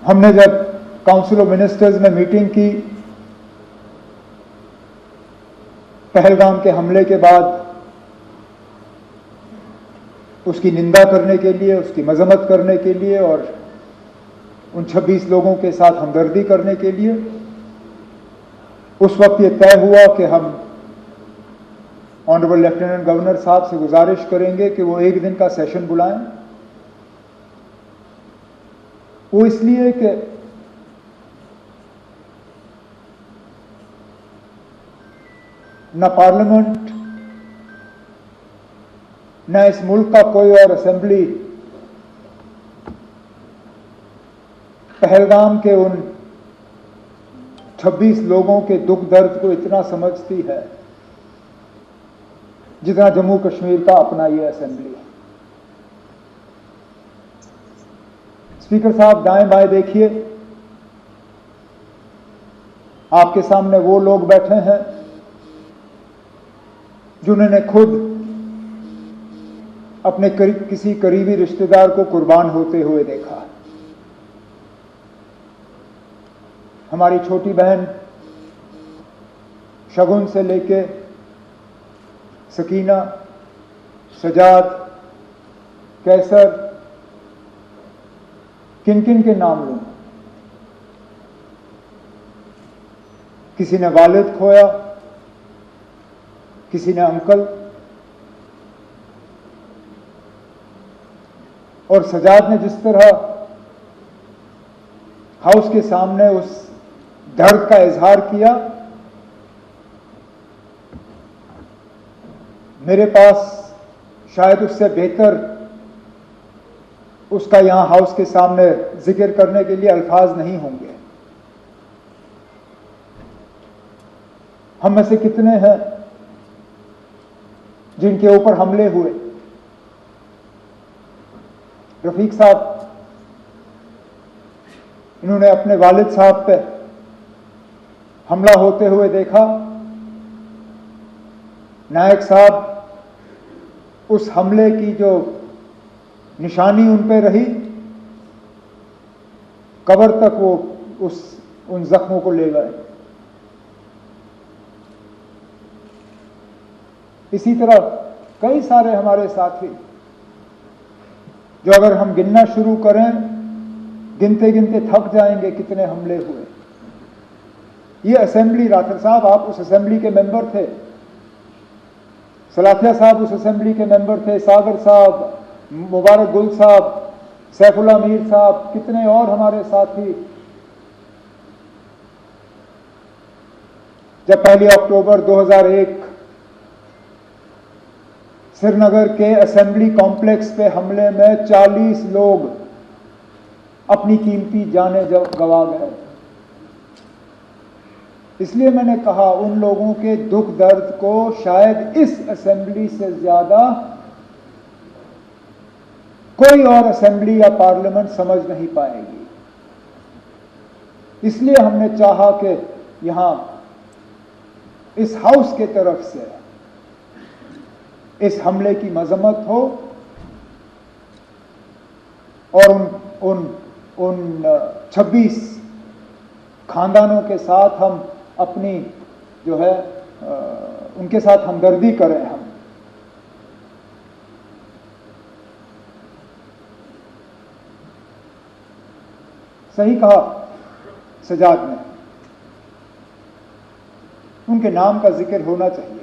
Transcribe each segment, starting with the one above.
हमने जब council of ministers में मीटिंग की पहलगाम के हमले के बाद, उसकी निंदा करने के लिए, उसकी मजम्मत करने के लिए और उन 26 लोगों के साथ हमदर्दी करने के लिए, उस वक्त ये तय हुआ कि हम ऑनरेबल लेफ्टिनेंट गवर्नर साहब से गुजारिश करेंगे कि वो एक दिन का सेशन बुलाएं। वो इसलिए कि न पार्लियामेंट न इस मुल्क का कोई और असेंबली पहलगाम के उन 26 लोगों के दुख दर्द को इतना समझती है जितना जम्मू कश्मीर का अपना ये असेंबली है। स्पीकर साहब, दाएं बाएं देखिए, आपके सामने वो लोग बैठे हैं जिन्होंने खुद अपने किसी करीबी रिश्तेदार को कुर्बान होते हुए देखा। हमारी छोटी बहन शगुन से लेके सकीना, सजाद, कैसर, किन किन के नाम लूं? किसी ने वालिद खोया, किसी ने अंकल, और सजाद ने जिस तरह हाउस के सामने उस दर्द का इजहार किया, मेरे पास शायद उससे बेहतर उसका यहां हाउस के सामने जिक्र करने के लिए अल्फाज नहीं होंगे। हम में से कितने हैं जिनके ऊपर हमले हुए? रफीक साहब, इन्होंने अपने वालिद साहब पे हमला होते हुए देखा। नायक साहब, उस हमले की जो निशानी उन पे रही, कब्र तक वो उन जख्मों को ले गए। इसी तरह कई सारे हमारे साथी जो अगर हम गिनना शुरू करें, गिनते गिनते थक जाएंगे कितने हमले हुए। ये असेंबली, राठौर साहब आप उस असेंबली के मेंबर थे, सलाथिया साहब उस असेंबली के मेंबर थे, सागर साहब, मुबारक गुल साहब, सैफुल्ला मीर साहब, कितने और हमारे साथी जब 1 अक्टूबर 2001 श्रीनगर के असेंबली कॉम्प्लेक्स पे हमले में 40 लोग अपनी कीमती जानें गंवा गए। इसलिए मैंने कहा, उन लोगों के दुख दर्द को शायद इस असेंबली से ज्यादा कोई और असेंबली या पार्लियामेंट समझ नहीं पाएगी। इसलिए हमने चाहा कि यहां इस हाउस के तरफ से इस हमले की मजम्मत हो और उन 26 खानदानों के साथ हम अपनी जो है उनके साथ हमदर्दी करें। हम सही कहा सजाद ने, उनके नाम का जिक्र होना चाहिए।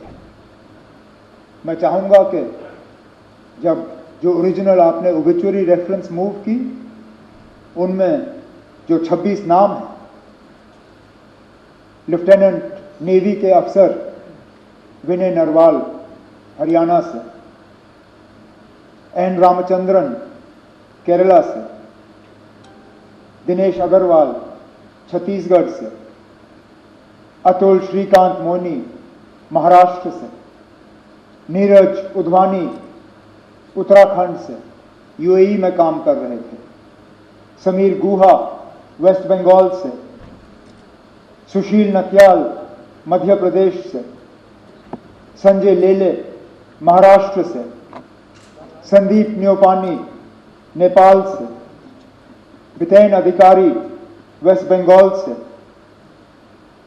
मैं चाहूंगा कि जब जो ओरिजिनल आपने ओबिचुअरी रेफरेंस मूव की, उनमें जो 26 नाम हैं, लेफ्टिनेंट नेवी के अफसर विनय नरवाल हरियाणा से, एन रामचंद्रन केरला से, दिनेश अग्रवाल छत्तीसगढ़ से, अतुल श्रीकांत मोनी महाराष्ट्र से, नीरज उधवानी उत्तराखंड से यूएई में काम कर रहे थे, समीर गुहा वेस्ट बंगाल से, सुशील नटियाल मध्य प्रदेश से, संजय लेले महाराष्ट्र से, संदीप न्योपानी नेपाल से, बितेन अधिकारी वेस्ट बंगाल से,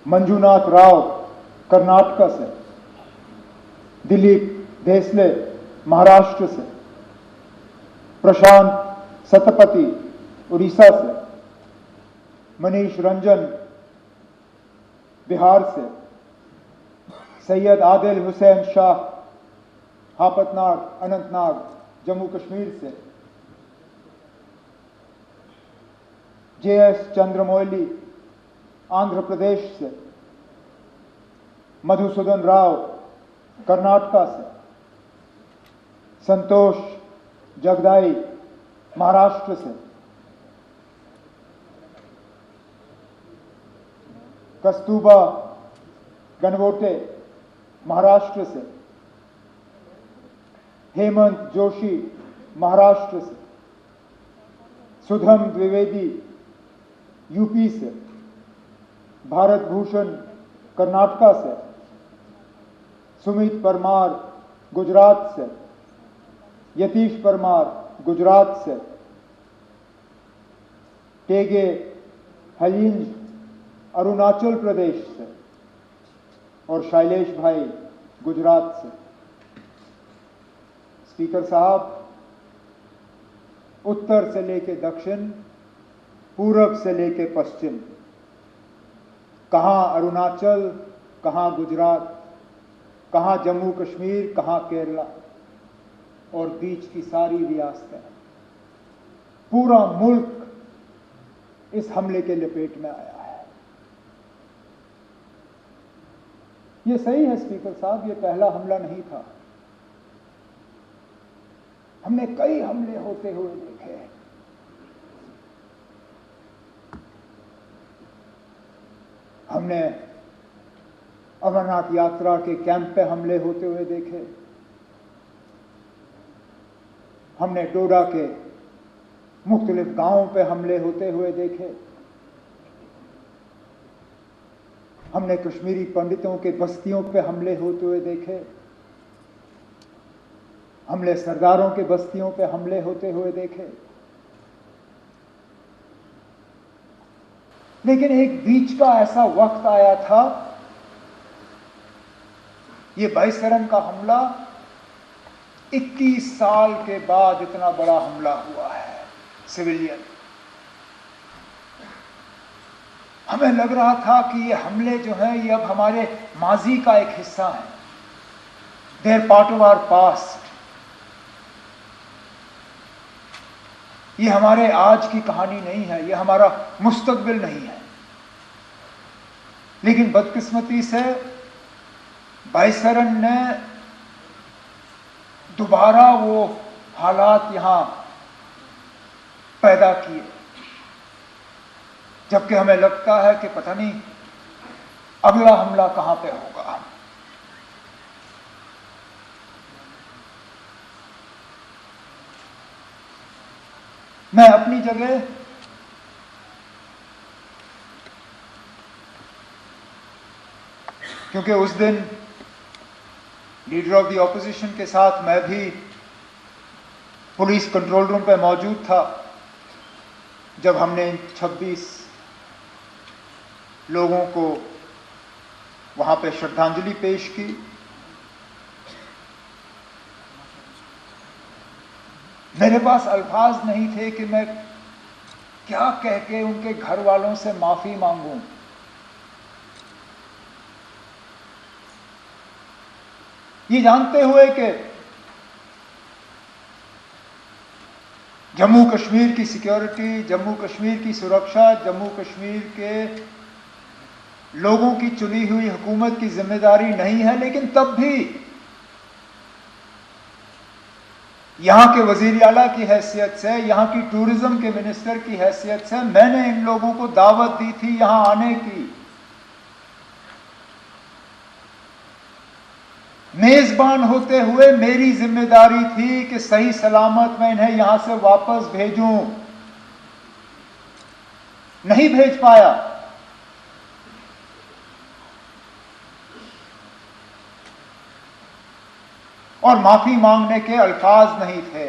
मंजुनाथ राव कर्नाटक से, दिलीप देसले महाराष्ट्र से, प्रशांत सतपति उड़ीसा से, मनीष रंजन बिहार से, सैयद आदिल हुसैन शाह हापतनाग अनंतनाग जम्मू कश्मीर से, JS चंद्रमौली आंध्र प्रदेश से, मधुसूदन राव कर्नाटका से, संतोष जगदाई महाराष्ट्र से, कस्तूबा गणवोटे महाराष्ट्र से, हेमंत जोशी महाराष्ट्र से, सुधम द्विवेदी यूपी से, भारत भूषण कर्नाटका से, सुमित परमार गुजरात से, यतीश परमार गुजरात से, टेगे हलींज अरुणाचल प्रदेश से और शैलेश भाई गुजरात से। स्पीकर साहब, उत्तर से लेके दक्षिण, पूरब से लेके पश्चिम, कहां अरुणाचल, कहां गुजरात, कहां जम्मू कश्मीर, कहां केरला और बीच की सारी रियासतें, पूरा मुल्क इस हमले के लपेट में आया है। ये सही है स्पीकर साहब, ये पहला हमला नहीं था। हमने कई हमले होते हुए देखे हैं। हमने अमरनाथ यात्रा के कैंप पे हमले होते हुए देखे। हमने डोडा के मुख्तलिफ गांवों पे हमले होते हुए देखे। हमने कश्मीरी पंडितों के बस्तियों पे हमले होते हुए देखे। हमने सरदारों के बस्तियों पे हमले होते हुए देखे। लेकिन एक बीच का ऐसा वक्त आया था, ये बाईसरन का हमला 21 साल के बाद इतना बड़ा हमला हुआ है सिविलियन। हमें लग रहा था कि ये हमले जो हैं ये अब हमारे माजी का एक हिस्सा है, they are part of our past. ये हमारे आज की कहानी नहीं है, ये हमारा मुस्तकबिल नहीं है। लेकिन बदकिस्मती से बाईसरन ने दोबारा वो हालात यहां पैदा किए, जबकि हमें लगता है कि पता नहीं अगला हमला कहां पे होगा। मैं अपनी जगह क्योंकि उस दिन लीडर ऑफ द ऑपोजिशन के साथ मैं भी पुलिस कंट्रोल रूम पे मौजूद था जब हमने 26 लोगों को वहां पे श्रद्धांजलि पेश की। मेरे पास अल्फाज नहीं थे कि मैं क्या कह के उनके घर वालों से माफी मांगूं। ये जानते हुए कि जम्मू कश्मीर की सिक्योरिटी, जम्मू कश्मीर की सुरक्षा, जम्मू कश्मीर के लोगों की चुनी हुई हुकूमत की जिम्मेदारी नहीं है, लेकिन तब भी यहां के वजीर आला की हैसियत से, यहां की टूरिज्म के मिनिस्टर की हैसियत से मैंने इन लोगों को दावत दी थी यहां आने की। मेजबान होते हुए मेरी जिम्मेदारी थी कि सही सलामत मैं इन्हें यहां से वापस भेजूं। नहीं भेज पाया। और माफी मांगने के अल्फाज नहीं थे।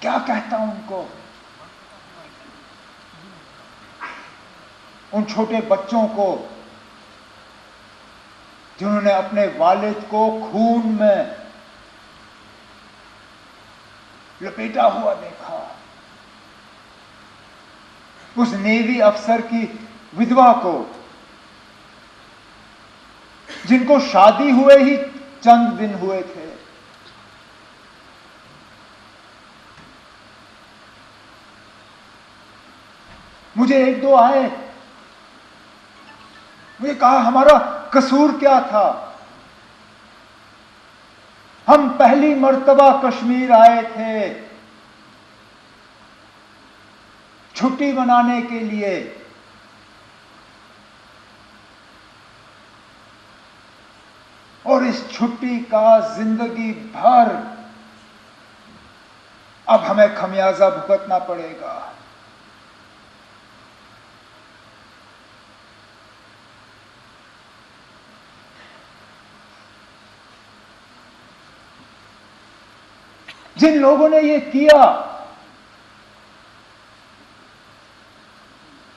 क्या कहता उनको, उन छोटे बच्चों को जिन्होंने अपने वालिद को खून में लपेटा हुआ देखा, उस नेवी अफसर की विधवा को जिनको शादी हुए ही चंद दिन हुए थे, मुझे एक दो आए, मुझे कहा हमारा कसूर क्या था, हम पहली मर्तबा कश्मीर आए थे छुट्टी मनाने के लिए, और इस छुट्टी का जिंदगी भर अब हमें खमियाजा भुगतना पड़ेगा। जिन लोगों ने ये किया,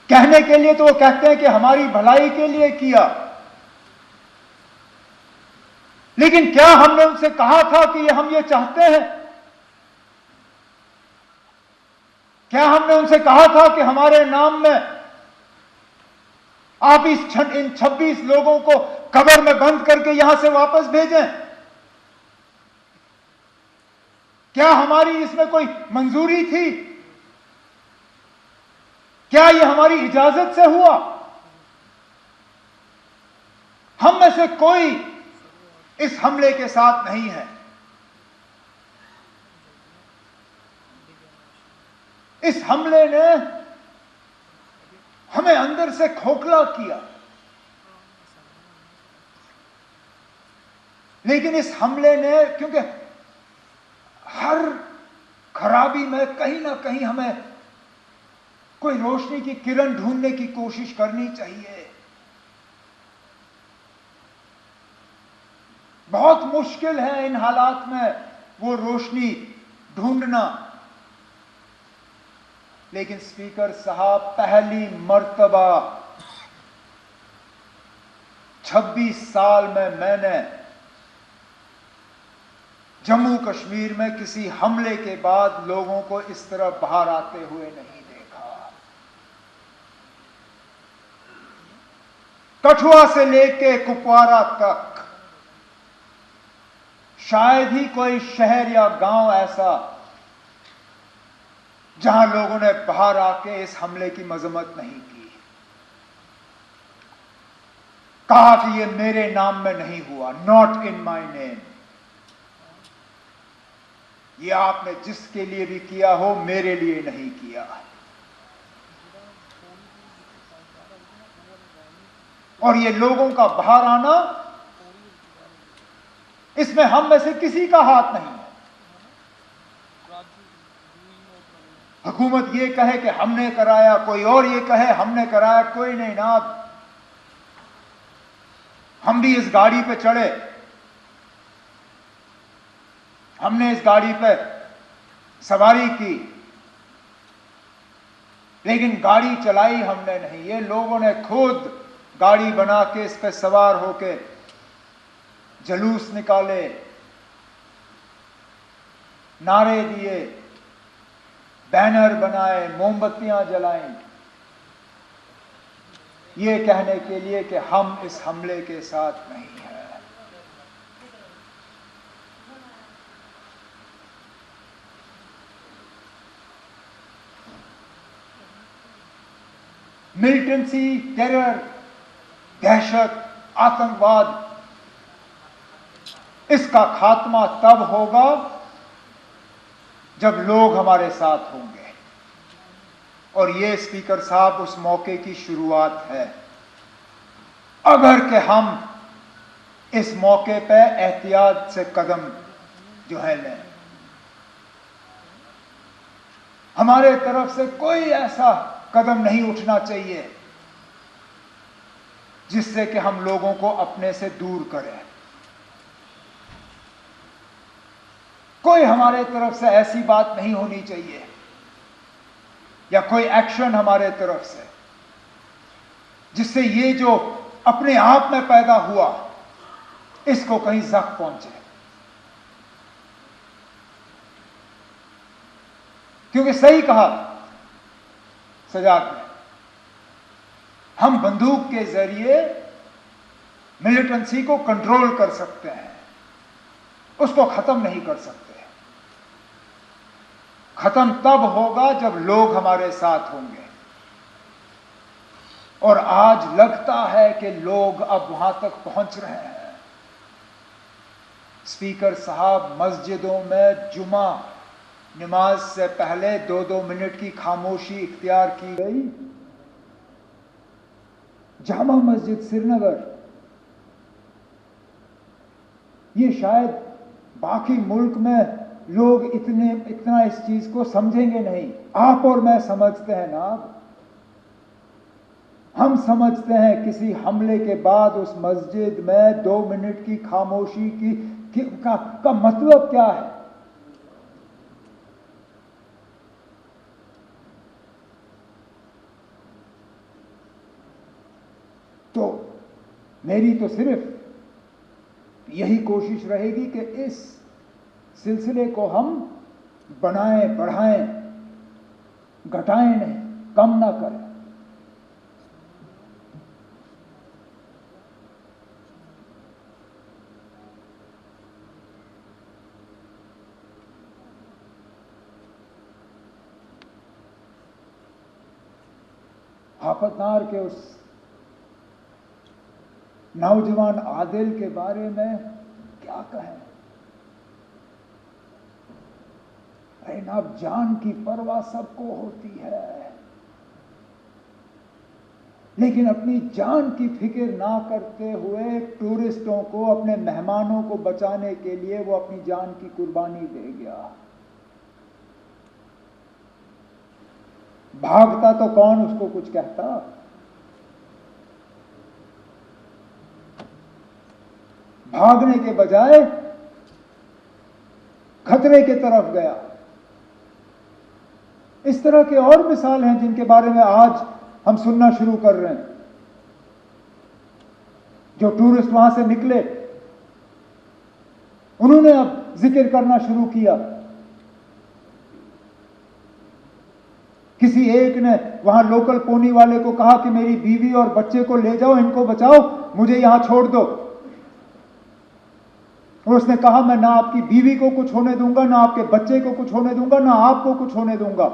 कहने के लिए तो वो कहते हैं कि हमारी भलाई के लिए किया, लेकिन क्या हमने उनसे कहा था कि हम ये चाहते हैं? क्या हमने उनसे कहा था कि हमारे नाम में आप इन 26 लोगों को कब्र में बंद करके यहां से वापस भेजें? क्या हमारी इसमें कोई मंजूरी थी? क्या ये हमारी इजाजत से हुआ? हम में से कोई इस हमले के साथ नहीं है। इस हमले ने हमें अंदर से खोखला किया, लेकिन इस हमले ने, क्योंकि हर खराबी में कहीं ना कहीं हमें कोई रोशनी की किरण ढूंढने की कोशिश करनी चाहिए। बहुत मुश्किल है इन हालात में वो रोशनी ढूंढना, लेकिन स्पीकर साहब, पहली मर्तबा 26 साल में मैंने जम्मू कश्मीर में किसी हमले के बाद लोगों को इस तरह बाहर आते हुए नहीं देखा। कठुआ से लेके कुपवारा तक शायद ही कोई शहर या गांव ऐसा जहां लोगों ने बाहर आके इस हमले की मजम्मत नहीं की, कहा कि ये मेरे नाम में नहीं हुआ, नॉट इन माय नेम। ये आपने जिसके लिए भी किया हो, मेरे लिए नहीं किया। और ये लोगों का बाहर आना, इसमें हम में से किसी का हाथ नहीं है। हुकूमत ये कहे कि हमने कराया, कोई और ये कहे हमने कराया, कोई नहीं ना। हम भी इस गाड़ी पे चढ़े, हमने इस गाड़ी पे सवारी की, लेकिन गाड़ी चलाई हमने नहीं। ये लोगों ने खुद गाड़ी बना के इस पे सवार होके जुलूस निकाले, नारे दिए, बैनर बनाए, मोमबत्तियां जलाई, ये कहने के लिए कि हम इस हमले के साथ नहीं हैं। मिलिटेंसी, टेरर, दहशत, आतंकवाद, इसका खात्मा तब होगा जब लोग हमारे साथ होंगे। और ये स्पीकर साहब उस मौके की शुरुआत है। अगर कि हम इस मौके पे एहतियात से कदम जो है लें, हमारे तरफ से कोई ऐसा कदम नहीं उठना चाहिए जिससे कि हम लोगों को अपने से दूर करें। कोई हमारे तरफ से ऐसी बात नहीं होनी चाहिए या कोई एक्शन हमारे तरफ से जिससे ये जो अपने आप में पैदा हुआ इसको कहीं जख्म पहुंचे। क्योंकि सही कहा सजाद ने, हम बंदूक के जरिए मिलिटेंसी को कंट्रोल कर सकते हैं, उसको खत्म नहीं कर सकते। खत्म तब होगा जब लोग हमारे साथ होंगे, और आज लगता है कि लोग अब वहां तक पहुंच रहे हैं। स्पीकर साहब, मस्जिदों में जुमा नमाज से पहले 2-2 मिनट की खामोशी इख्तियार की गई। जामा मस्जिद श्रीनगर, ये शायद बाकी मुल्क में लोग इतना इस चीज को समझेंगे नहीं। आप और मैं समझते हैं ना। हम समझते हैं किसी हमले के बाद उस मस्जिद में 2 मिनट की खामोशी का मतलब क्या है। तो मेरी तो सिर्फ यही कोशिश रहेगी कि इस सिलसिले को हम बनाएं, बढ़ाएं, घटाएं नहीं, कम ना करें। आफतनार के उस नौजवान आदिल के बारे में क्या कहें। अरे ना, जान की परवाह सबको होती है, लेकिन अपनी जान की फिक्र ना करते हुए टूरिस्टों को, अपने मेहमानों को बचाने के लिए वो अपनी जान की कुर्बानी दे गया। भागता तो कौन उसको कुछ कहता। भागने के बजाय खतरे की तरफ गया। इस तरह के और मिसाल हैं जिनके बारे में आज हम सुनना शुरू कर रहे हैं। जो टूरिस्ट वहां से निकले, उन्होंने अब जिक्र करना शुरू किया। किसी एक ने वहां लोकल पोनी वाले को कहा कि मेरी बीवी और बच्चे को ले जाओ, इनको बचाओ, मुझे यहां छोड़ दो। और उसने कहा, मैं ना आपकी बीवी को कुछ होने दूंगा, ना आपके बच्चे को कुछ होने दूंगा, ना आपको कुछ होने दूंगा।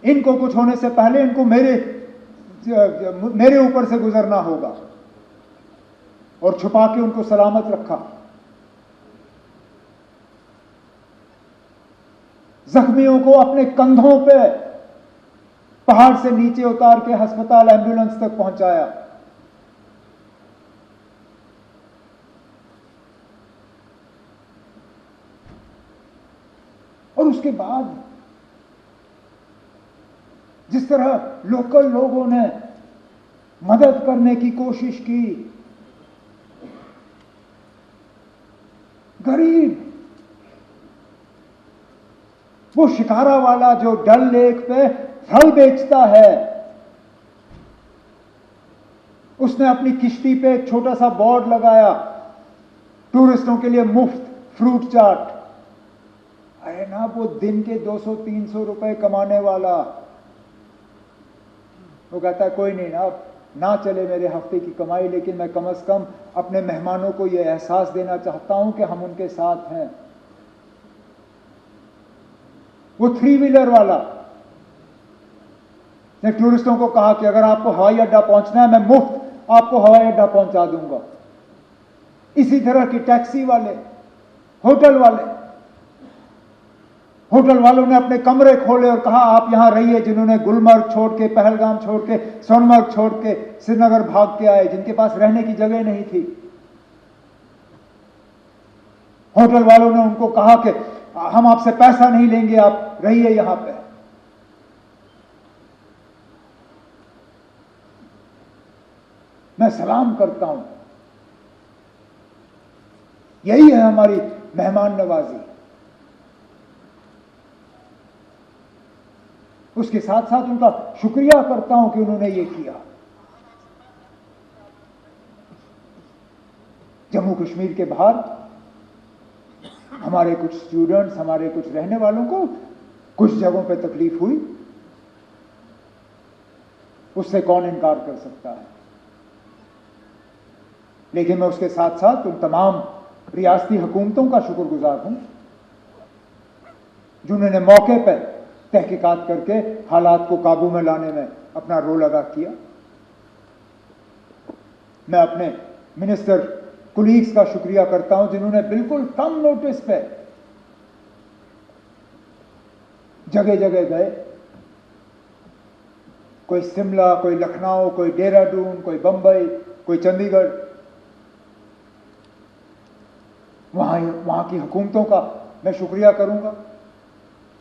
इनको कुछ होने से पहले इनको मेरे ऊपर से गुजरना होगा। और छुपा के उनको सलामत रखा। जख्मियों को अपने कंधों पे पहाड़ से नीचे उतार के अस्पताल, एम्बुलेंस तक पहुंचाया। और उसके बाद जिस तरह लोकल लोगों ने मदद करने की कोशिश की, गरीब वो शिकारा वाला जो डल लेक पे फल बेचता है, उसने अपनी किश्ती पे एक छोटा सा बोर्ड लगाया, टूरिस्टों के लिए मुफ्त फ्रूट चाट। अरे ना, वो दिन के 200-300 रुपए कमाने वाला, वो कहता है कोई नहीं ना, ना चले मेरे हफ्ते की कमाई, लेकिन मैं कम से कम अपने मेहमानों को यह एहसास देना चाहता हूं कि हम उनके साथ हैं। वो 3 व्हीलर वाला ने टूरिस्टों को कहा कि अगर आपको हवाई अड्डा पहुंचना है, मैं मुफ्त आपको हवाई अड्डा पहुंचा दूंगा। इसी तरह की टैक्सी वाले, होटल वालों ने अपने कमरे खोले और कहा आप यहां रहिए। जिन्होंने गुलमर्ग छोड़ के, पहलगाम छोड़ के, सोनमर्ग छोड़ के श्रीनगर भाग के आए, जिनके पास रहने की जगह नहीं थी, होटल वालों ने उनको कहा कि हम आपसे पैसा नहीं लेंगे, आप रहिए यहां पे। मैं सलाम करता हूं। यही है हमारी मेहमान नवाजी। उसके साथ साथ उनका शुक्रिया करता हूं कि उन्होंने ये किया। जम्मू कश्मीर के बाहर हमारे कुछ स्टूडेंट्स, हमारे कुछ रहने वालों को कुछ जगहों पे तकलीफ हुई, उससे कौन इनकार कर सकता है। लेकिन मैं उसके साथ साथ उन तमाम रियासती हुकूमतों का शुक्रगुजार हूं जिन्होंने मौके पर तहकीकात करके हालात को काबू में लाने में अपना रोल अदा किया। मैं अपने मिनिस्टर कुलीग्स का शुक्रिया करता हूं जिन्होंने बिल्कुल कम नोटिस पे जगह जगह गए, कोई शिमला, कोई लखनऊ, कोई देहरादून, कोई बंबई, कोई चंडीगढ़। वहां की हुकूमतों का मैं शुक्रिया करूंगा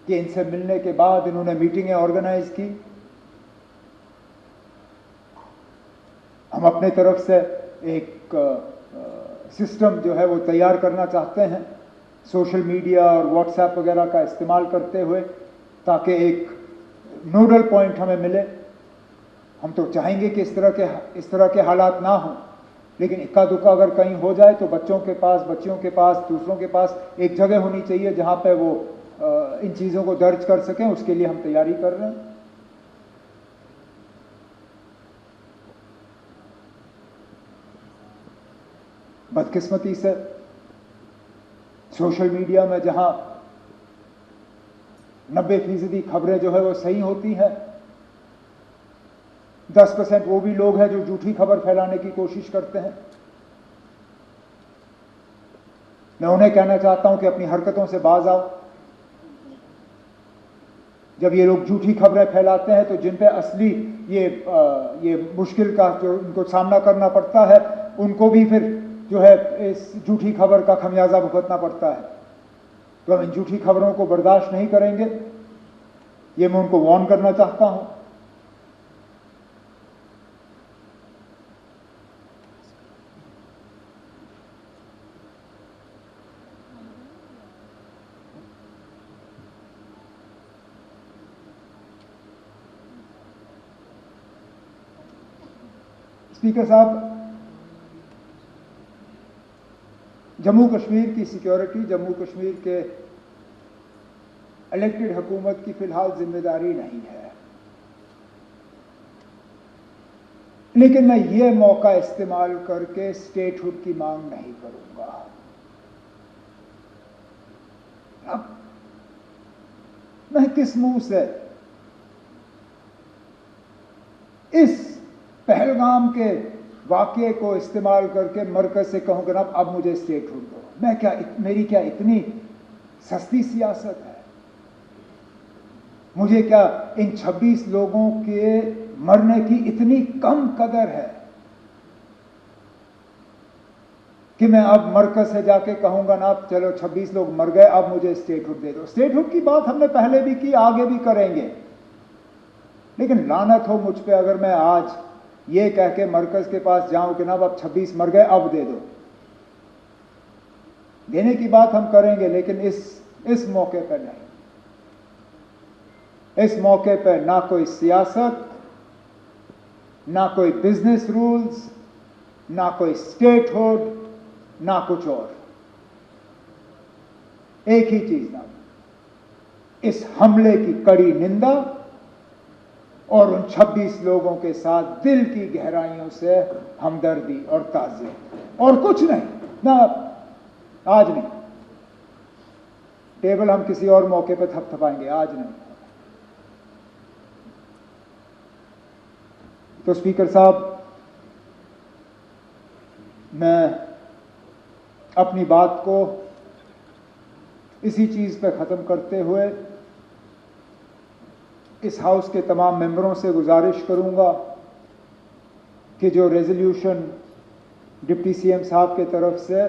कि इनसे मिलने के बाद इन्होंने मीटिंगें ऑर्गेनाइज की। हम अपने तरफ से एक सिस्टम जो है वो तैयार करना चाहते हैं, सोशल मीडिया और व्हाट्सएप वगैरह का इस्तेमाल करते हुए, ताकि एक नोडल पॉइंट हमें मिले। हम तो चाहेंगे कि इस तरह के हालात ना हो, लेकिन इक्का दुक्का अगर कहीं हो जाए तो बच्चों के पास, बच्चियों के पास, दूसरों के पास एक जगह होनी चाहिए जहां पे वो इन चीजों को दर्ज कर सकें। उसके लिए हम तैयारी कर रहे हैं। बदकिस्मती से सोशल मीडिया में जहां 90% खबरें जो है वो सही होती हैं, 10% वो भी लोग हैं जो झूठी खबर फैलाने की कोशिश करते हैं। मैं उन्हें कहना चाहता हूं कि अपनी हरकतों से बाज आओ। जब ये लोग झूठी खबरें फैलाते हैं तो जिन पे असली ये मुश्किल का जो उनको सामना करना पड़ता है, उनको भी फिर जो है इस झूठी खबर का खमियाजा भुगतना पड़ता है। तो हम इन झूठी खबरों को बर्दाश्त नहीं करेंगे, ये मैं उनको वार्न करना चाहता हूं। स्पीकर साहब, जम्मू कश्मीर की सिक्योरिटी जम्मू कश्मीर के इलेक्टेड हुकूमत की फिलहाल जिम्मेदारी नहीं है, लेकिन मैं ये मौका इस्तेमाल करके स्टेटहुड की मांग नहीं करूंगा। अब मैं किस मुंह से इस पहलगाम के वाकये को इस्तेमाल करके मरकज से कहूंगा ना अब मुझे स्टेटहुड दो। मेरी क्या इतनी सस्ती सियासत है? मुझे क्या इन 26 लोगों के मरने की इतनी कम कदर है कि मैं अब मरकज से जाके कहूंगा ना अब चलो 26 लोग मर गए, अब मुझे स्टेटहुड दे दो। स्टेटहुड की बात हमने पहले भी की, आगे भी करेंगे, लेकिन लानत हो मुझ पे अगर मैं आज ये कह के मरकज के पास जाऊं कि ना अब 26 मर गए, अब दे दो। देने की बात हम करेंगे, लेकिन इस मौके पर नहीं। इस मौके पर ना कोई सियासत, ना कोई बिजनेस रूल्स, ना कोई स्टेटहुड, ना कुछ और। एक ही चीज ना, इस हमले की कड़ी निंदा और उन 26 लोगों के साथ दिल की गहराइयों से हमदर्दी और ताज़ियत, और कुछ नहीं। ना आज नहीं, टेबल हम किसी और मौके पर थपथपाएंगे, आज नहीं। तो स्पीकर साहब, मैं अपनी बात को इसी चीज पे खत्म करते हुए इस हाउस के तमाम मेंबरों से गुजारिश करूंगा कि जो रेजोल्यूशन डिप्टी सीएम साहब के तरफ से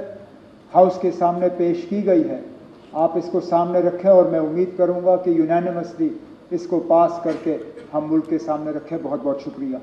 हाउस के सामने पेश की गई है, आप इसको सामने रखें, और मैं उम्मीद करूंगा कि यूनानिमसली इसको पास करके हम मुल्क के सामने रखें। बहुत बहुत शुक्रिया।